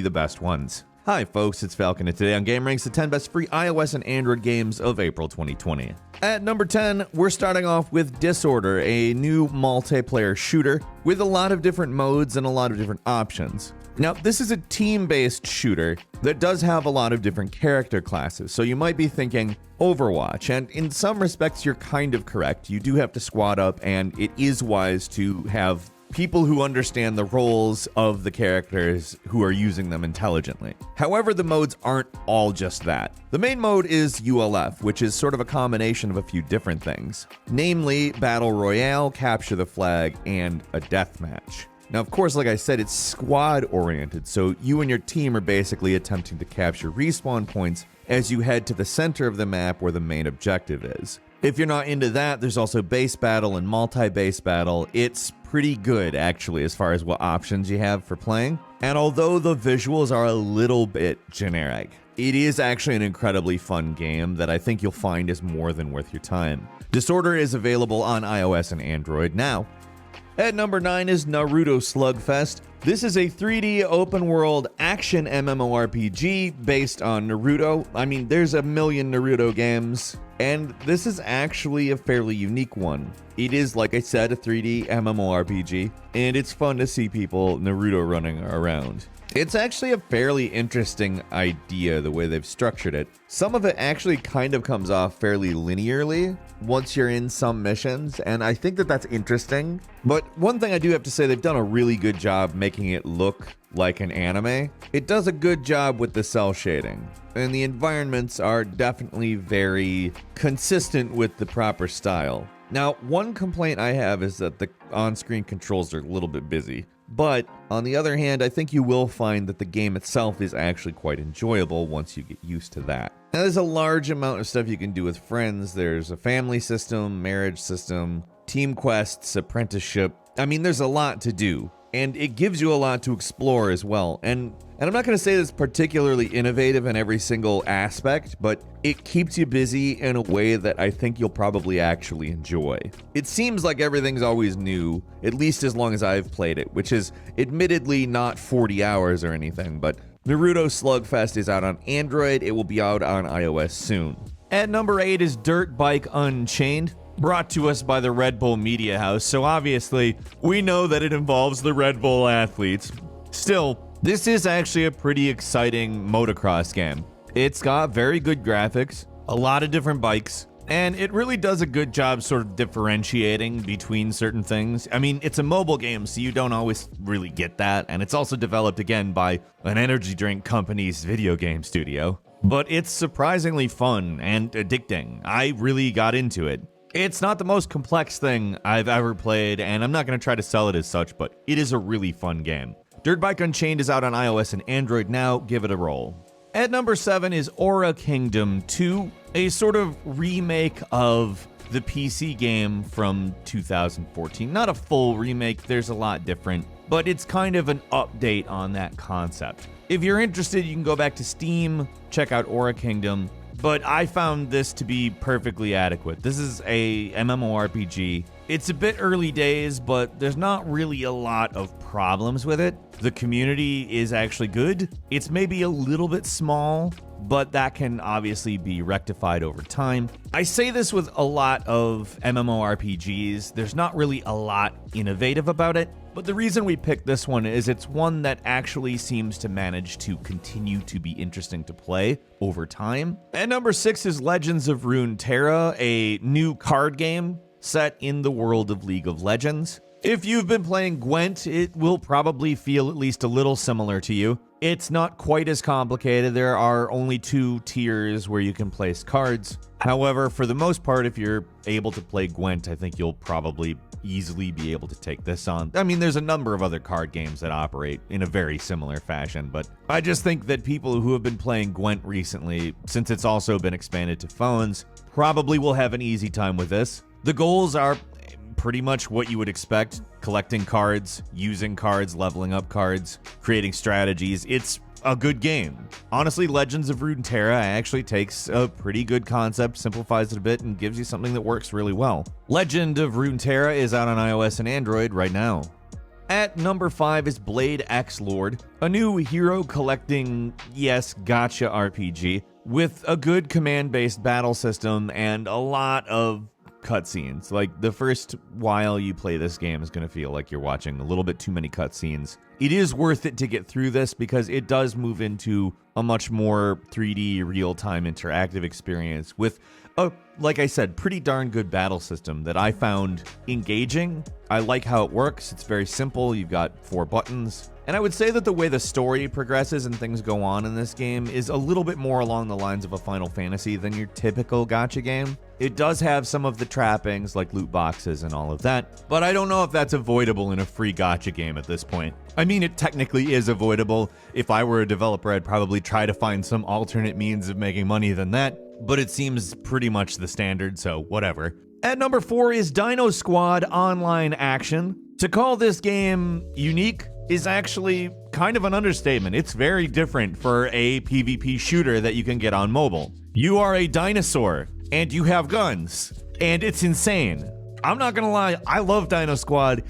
the best ones. Hi folks, it's Falcon, and today on Game Ranks, the 10 best free iOS and Android games of April 2020. At number 10, we're starting off with Disorder, a new multiplayer shooter with a lot of different modes and a lot of different options. Now, this is a team-based shooter that does have a lot of different character classes, so you might be thinking Overwatch, and in some respects you're kind of correct. You do have to squad up, and it is wise to have people who understand the roles of the characters who are using them intelligently. However, the modes aren't all just that. The main mode is ULF, which is sort of a combination of a few different things, namely Battle Royale, Capture the Flag, and a deathmatch. Now, of course, like I said, it's squad-oriented, so you and your team are basically attempting to capture respawn points as you head to the center of the map where the main objective is. If you're not into that, there's also base battle and multi-base battle. It's pretty good, actually, as far as what options you have for playing. And although the visuals are a little bit generic, it is actually an incredibly fun game that I think you'll find is more than worth your time. Disorder is available on iOS and Android now. At number 9 is Naruto Slugfest. This is a 3D open-world action MMORPG based on Naruto. I mean, there's a million Naruto games, and this is actually a fairly unique one. It is, like I said, a 3D MMORPG, and it's fun to see people Naruto running around. It's actually a fairly interesting idea, the way they've structured it. Some of it actually kind of comes off fairly linearly once you're in some missions, and I think that that's interesting. But one thing I do have to say, they've done a really good job making it look like an anime. It does a good job with the cell shading, and the environments are definitely very consistent with the proper style. Now, one complaint I have is that the on-screen controls are a little bit busy. But on the other hand, I think you will find that the game itself is actually quite enjoyable once you get used to that. Now, there's a large amount of stuff you can do with friends. There's a family system, marriage system, team quests, apprenticeship. I mean, there's a lot to do, and it gives you a lot to explore as well. And I'm not going to say it's particularly innovative in every single aspect, but it keeps you busy in a way that I think you'll probably actually enjoy. It seems like everything's always new, at least as long as I've played it, which is admittedly not 40 hours or anything, but Naruto Slugfest is out on Android. It will be out on iOS soon. At number 8 is Dirt Bike Unchained, brought to us by the Red Bull Media House, so obviously we know that it involves the Red Bull athletes. Still, this is actually a pretty exciting motocross game. It's got very good graphics, a lot of different bikes, and it really does a good job sort of differentiating between certain things. I mean, it's a mobile game, so you don't always really get that, and it's also developed again by an energy drink company's video game studio. But it's surprisingly fun and addicting. I really got into it. It's not the most complex thing I've ever played, and I'm not going to try to sell it as such, but it is a really fun game. Dirt Bike Unchained is out on iOS and Android now. Give it a roll. At number 7 is Aura Kingdom 2, a sort of remake of the PC game from 2014. Not a full remake, there's a lot different, but it's kind of an update on that concept. If you're interested, you can go back to Steam, check out Aura Kingdom, but I found this to be perfectly adequate. This is a MMORPG. It's a bit early days, but there's not really a lot of problems with it. The community is actually good. It's maybe a little bit small, but that can obviously be rectified over time. I say this with a lot of MMORPGs. There's not really a lot innovative about it, but the reason we picked this one is it's one that actually seems to manage to continue to be interesting to play over time. At number 6 is Legends of Runeterra, a new card game set in the world of League of Legends. If you've been playing Gwent, it will probably feel at least a little similar to you. It's not quite as complicated. There are only 2 tiers where you can place cards. However, for the most part, if you're able to play Gwent, I think you'll probably easily be able to take this on. I mean, there's a number of other card games that operate in a very similar fashion, but I just think that people who have been playing Gwent recently, since it's also been expanded to phones, probably will have an easy time with this. The goals are pretty much what you would expect: collecting cards, using cards, leveling up cards, creating strategies. It's a good game. Honestly, Legends of Runeterra actually takes a pretty good concept, simplifies it a bit, and gives you something that works really well. Legend of Runeterra is out on iOS and Android right now. At number 5 is Blade XLORD, a new hero collecting, yes, gacha RPG with a good command-based battle system and a lot of cutscenes. Like, the first while you play this game is going to feel like you're watching a little bit too many cutscenes. It is worth it to get through this because it does move into a much more 3D real-time interactive experience with a, like I said, pretty darn good battle system that I found engaging. I like how it works. It's very simple. You've got 4 buttons. And I would say that the way the story progresses and things go on in this game is a little bit more along the lines of a Final Fantasy than your typical gacha game. It does have some of the trappings like loot boxes and all of that, but I don't know if that's avoidable in a free gacha game at this point. I mean, it technically is avoidable. If I were a developer, I'd probably try to find some alternate means of making money than that, but it seems pretty much the standard, so whatever. At number 4 is Dino Squad Online Action. To call this game unique is actually kind of an understatement. It's very different for a PvP shooter that you can get on mobile. You are a dinosaur, and you have guns, and it's insane. I'm not gonna lie, I love Dino Squad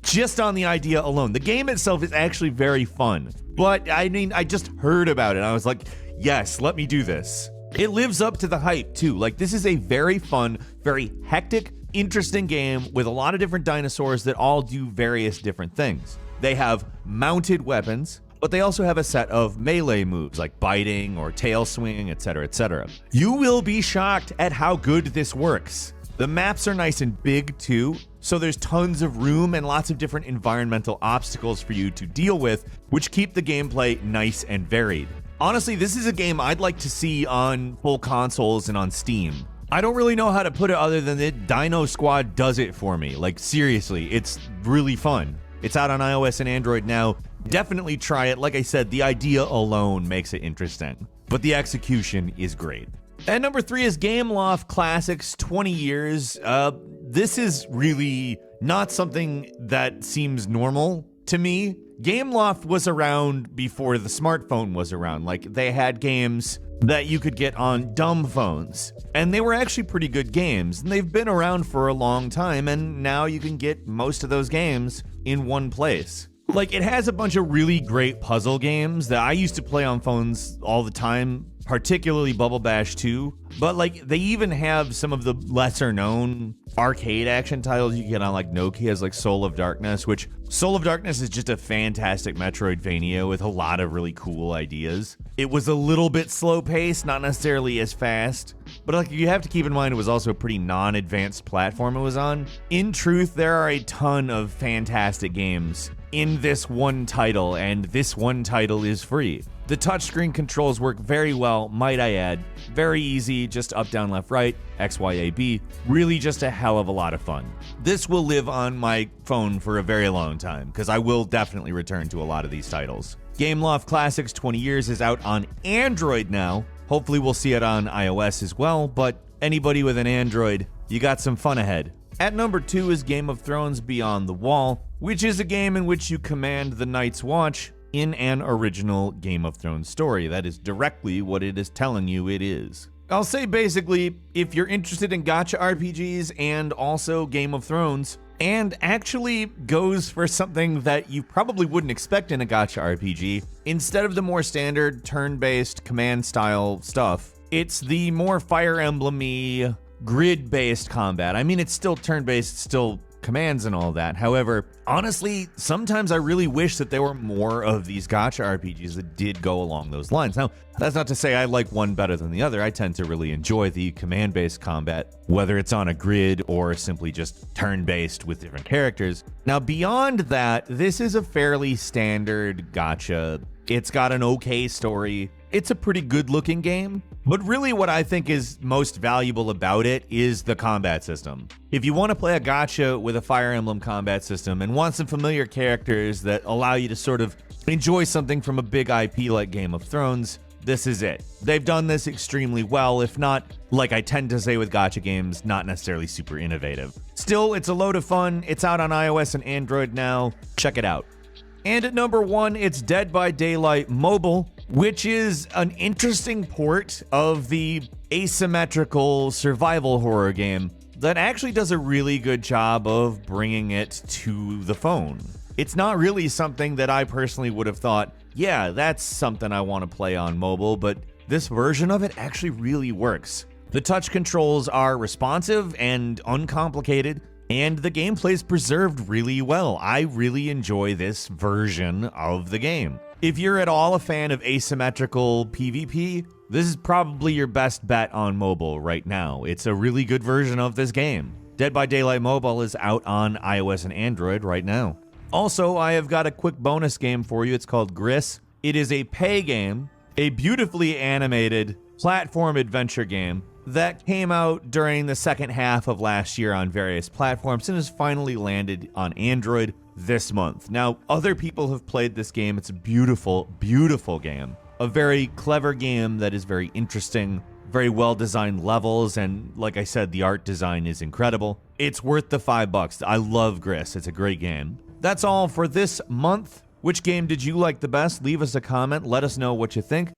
just on the idea alone. The game itself is actually very fun, but I mean, I just heard about it, and I was like, yes, let me do this. It lives up to the hype, too. Like, this is a very fun, very hectic, interesting game with a lot of different dinosaurs that all do various different things. They have mounted weapons, but they also have a set of melee moves like biting or tail swinging, etc., etc. You will be shocked at how good this works. The maps are nice and big too, so there's tons of room and lots of different environmental obstacles for you to deal with, which keep the gameplay nice and varied. Honestly, this is a game I'd like to see on full consoles and on Steam. I don't really know how to put it other than that Dino Squad does it for me. Like, seriously, it's really fun. It's out on iOS and Android now. Definitely try it. Like I said, the idea alone makes it interesting, but the execution is great. At number 3 is Gameloft Classics 20 years. This is really not something that seems normal to me. Gameloft was around before the smartphone was around. Like, they had games that you could get on dumb phones, and they were actually pretty good games, and they've been around for a long time, and now you can get most of those games in one place. Like, it has a bunch of really great puzzle games that I used to play on phones all the time, particularly Bubble Bash 2, but like, they even have some of the lesser known arcade action titles you get on like Nokia's, like Soul of Darkness, which Soul of Darkness is just a fantastic Metroidvania with a lot of really cool ideas. It was a little bit slow paced, not necessarily as fast, but like, you have to keep in mind it was also a pretty non-advanced platform it was on. In truth, there are a ton of fantastic games in this one title, and this one title is free. The touchscreen controls work very well, might I add. Very easy, just up, down, left, right, X, Y, A, B. Really just a hell of a lot of fun. This will live on my phone for a very long time, because I will definitely return to a lot of these titles. Gameloft Classics 20 years is out on Android now. Hopefully we'll see it on iOS as well, but anybody with an Android, you got some fun ahead. At number 2 is Game of Thrones Beyond the Wall, which is a game in which you command the Night's Watch in an original Game of Thrones story. That is directly what it is telling you it is. I'll say basically, if you're interested in gacha RPGs and also Game of Thrones, and actually goes for something that you probably wouldn't expect in a gacha RPG, instead of the more standard turn-based command style stuff, it's the more Fire Emblem-y grid-based combat. I mean, it's still turn-based, still commands and all that. However, honestly, sometimes I really wish that there were more of these gacha RPGs that did go along those lines. Now, that's not to say I like one better than the other. I tend to really enjoy the command-based combat, whether it's on a grid or simply just turn-based with different characters. Now, beyond that, this is a fairly standard gacha. It's got an okay story. It's a pretty good-looking game. But really what I think is most valuable about it is the combat system. If you want to play a gacha with a Fire Emblem combat system and want some familiar characters that allow you to sort of enjoy something from a big IP like Game of Thrones, this is it. They've done this extremely well, if not, like I tend to say with gacha games, not necessarily super innovative. Still, it's a load of fun. It's out on iOS and Android now. Check it out. And at number 1, it's Dead by Daylight Mobile, which is an interesting port of the asymmetrical survival horror game that actually does a really good job of bringing it to the phone. It's not really something that I personally would have thought, yeah, that's something I want to play on mobile, but this version of it actually really works. The touch controls are responsive and uncomplicated, and the gameplay is preserved really well. I really enjoy this version of the game. If you're at all a fan of asymmetrical PvP, this is probably your best bet on mobile right now. It's a really good version of this game. Dead by Daylight Mobile is out on iOS and Android right now. Also, I have got a quick bonus game for you. It's called Gris. It is a pay game, a beautifully animated platform adventure game that came out during the second half of last year on various platforms and has finally landed on Android this month. Now, other people have played this game. It's a beautiful, beautiful game. A very clever game that is very interesting, very well-designed levels, and like I said, the art design is incredible. It's worth the $5. I love Gris. It's a great game. That's all for this month. Which game did you like the best? Leave us a comment. Let us know what you think.